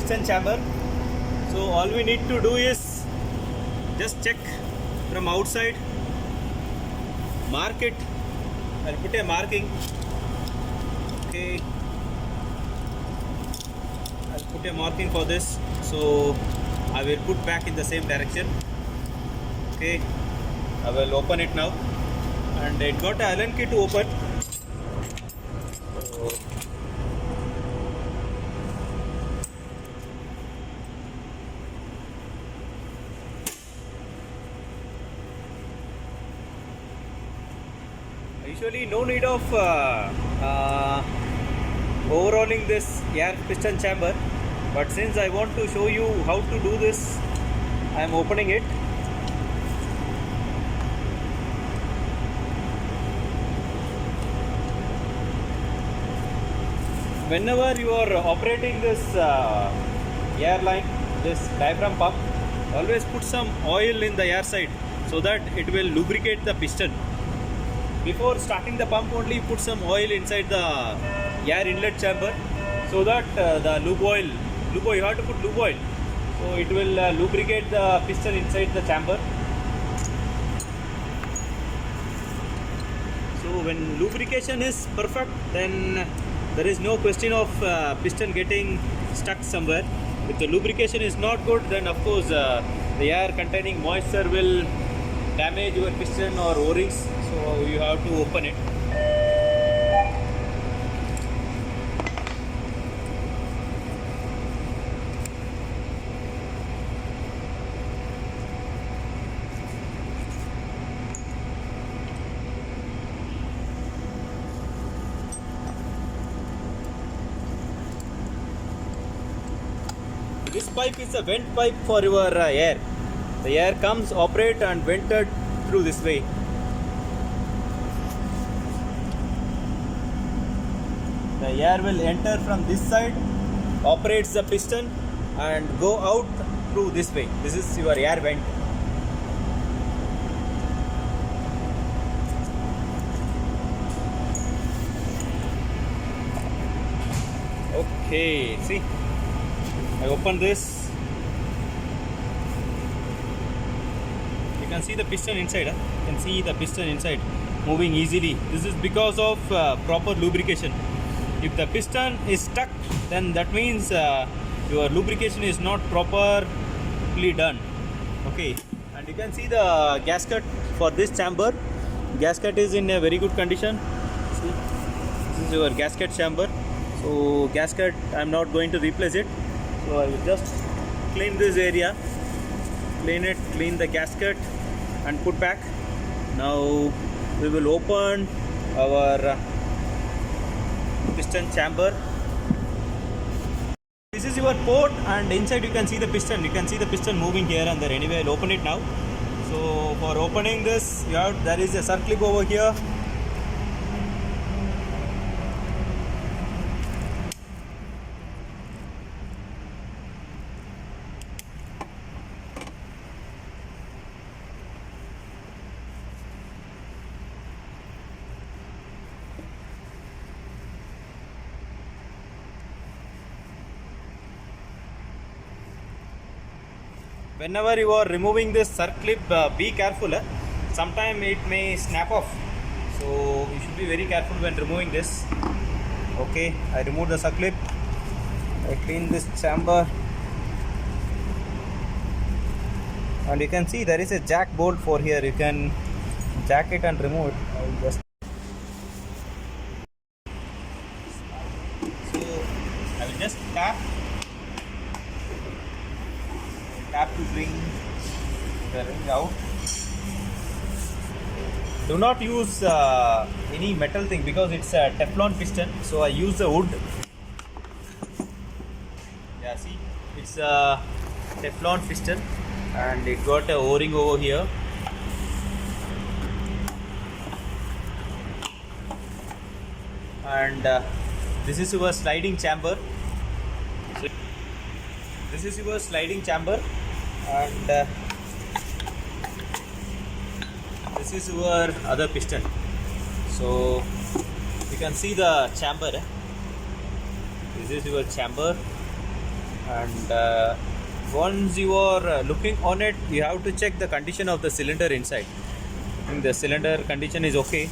piston chamber. So all we need to do is just check from outside, mark it. I'll put a marking. Okay, I'll put a marking for this, so I will put back in the same direction. Okay, I will open it now, and it got an Allen key to open. So, usually no need of overhauling this air piston chamber, but since I want to show you how to do this, I am opening it. Whenever you are operating this airline, this diaphragm pump, always put some oil in the air side so that it will lubricate the piston. Before starting the pump only put some oil inside the air inlet chamber, so that the lube oil, you have to put lube oil, so it will lubricate the piston inside the chamber. So when lubrication is perfect, then there is no question of piston getting stuck somewhere. If the lubrication is not good, then of course the air containing moisture will damage your piston or O-rings, so you have to open it. This pipe is a vent pipe for your air. The air comes, operate and vented through this way. The air will enter from this side, operates the piston and go out through this way. This is your air vent. Okay, see, I open this. You can see the piston inside. You can see the piston inside moving easily. This is because of proper lubrication. If the piston is stuck, then that means your lubrication is not properly done. Okay, and you can see the gasket for this chamber. Gasket is in a very good condition. See, this is your gasket chamber. So gasket, I am not going to replace it. So I will just clean this area, clean it, clean the gasket and put back. Now we will open our piston chamber. This is your port, and inside you can see the piston. You can see the piston moving here and there. Anyway, I'll open it now. So for opening this, there is a circlip over here. Whenever you are removing this circlip, be careful. Sometimes it may snap off, so you should be very careful when removing this. Okay, I remove the circlip. I clean this chamber, and you can see there is a jack bolt for here. You can jack it and remove it. I will just tap to bring the ring out. Do not use any metal thing because it's a Teflon piston, so I use the wood. Yeah, see, it's a Teflon piston and it got a O-ring over here. And this is your sliding chamber. So this is your sliding chamber, and this is your other piston. So you can see the chamber. This is your chamber, And once you are looking on it, you have to check the condition of the cylinder inside. I think the cylinder condition is okay.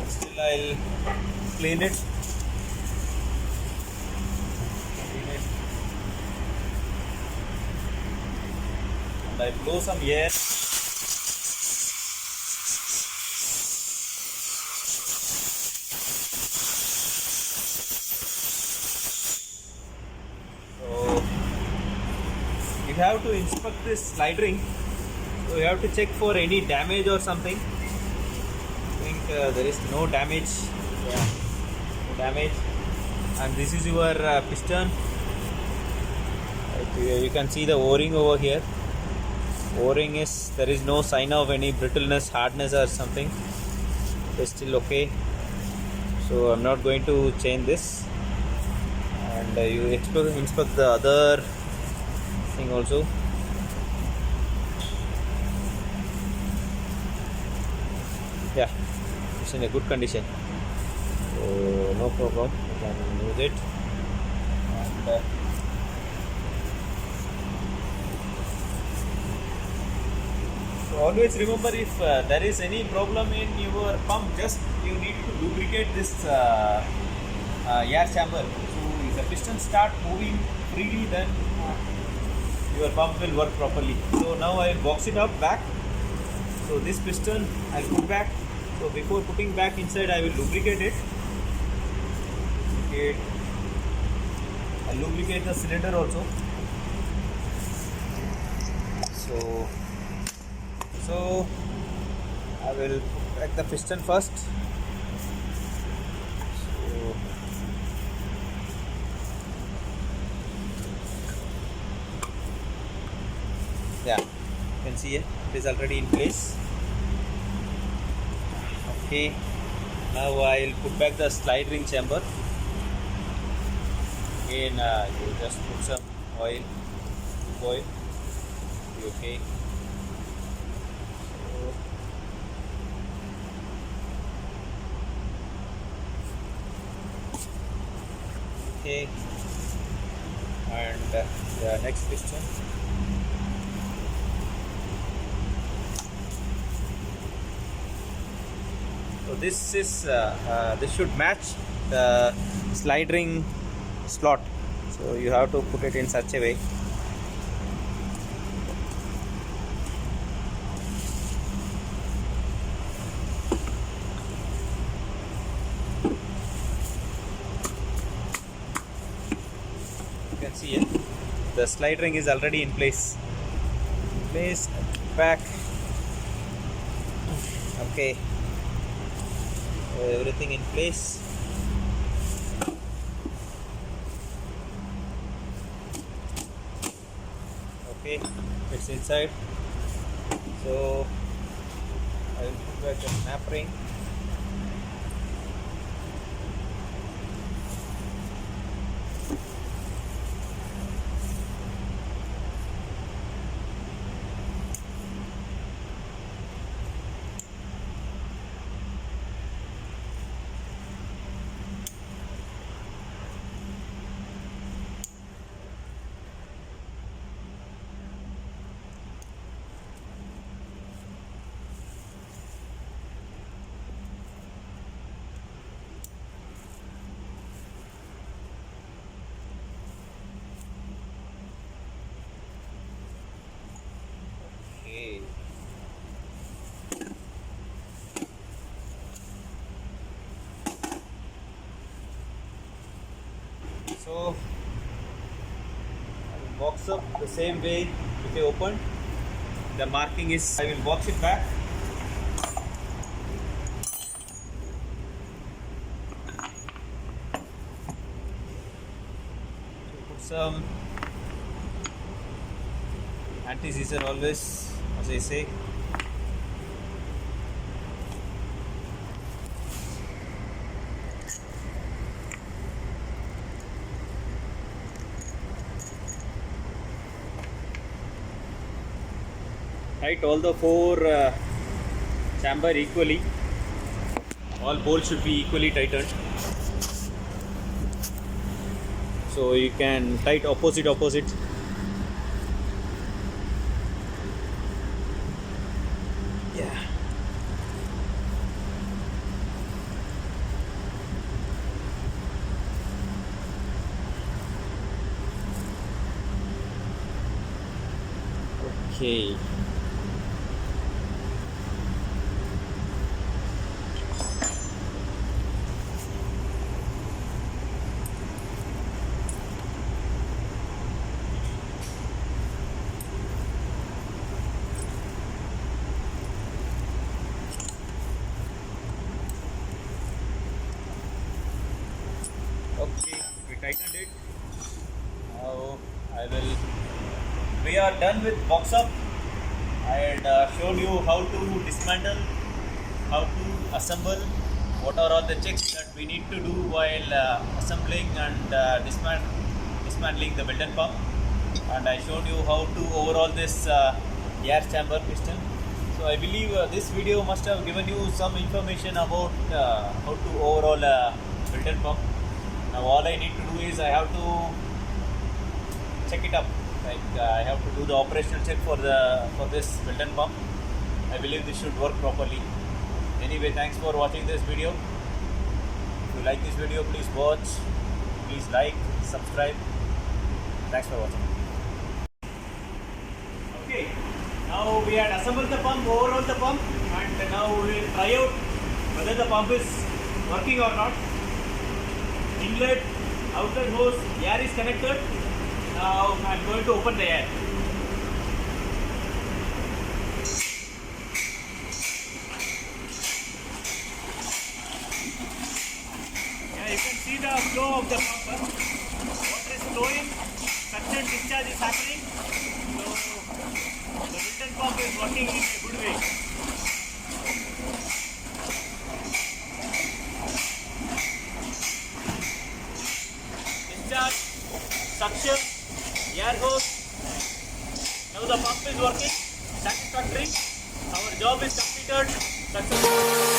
Still, I'll clean it. And I blow some air. So you have to inspect this slide ring. So you have to check for any damage or something. I think there is no damage. Yeah, no damage. And this is your piston. You can see the O-ring over here. O-ring is, there is no sign of any brittleness, hardness or something. It's still okay. So I'm not going to change this. And you inspect the other thing also. Yeah, it's in a good condition. So no problem. You can use it. And so always remember, if there is any problem in your pump, just you need to lubricate this air chamber. So if the piston start moving freely, then your pump will work properly. So now I will box it up back. So this piston I will put back. So before putting back inside, I will lubricate it. I lubricate the cylinder also. So I will put back the piston first. So yeah, you can see it is already in place. Okay, now I will put back the slide ring chamber. Again, you just put some oil. Okay. Okay, and the next piston. So this is this should match the slide ring slot. So you have to put it in such a way. You can see it. The slide ring is already in place. Back. Okay. Everything in place. Okay, it's inside. So I will put back the snap ring. Okay. So I will box up the same way if I open. The marking is, I will box it back. Put some anti-seizure always, as I say. Tight all the four chamber equally. All bolts should be equally tightened. So so you can tight opposite. Yeah. Okay. Okay, we tightened it. Now I will. We are done with box up. I had shown you how to dismantle, how to assemble, what are all the checks that we need to do while assembling and dismantling the Wilton pump, and I showed you how to overhaul this air chamber piston. So I believe this video must have given you some information about how to overhaul a Wilton pump. Now all I need to do is I have to check it up. Like I have to do the operational check for this Wilton pump. I believe this should work properly. Anyway, thanks for watching this video. If you like this video, please watch, please like, subscribe. Thanks for watching. Okay, now we had assembled the pump, overhauled the pump, and now we will try out whether the pump is working or not. Inlet, outlet hose, air is connected. Now I am going to open the air. Yeah, you can see the flow of the pump. Water is flowing, suction discharge is happening. So the Wilton pump is working in a good way. Discharge, suction, air hose. Now the pump is working satisfactory. Our job is completed successfully.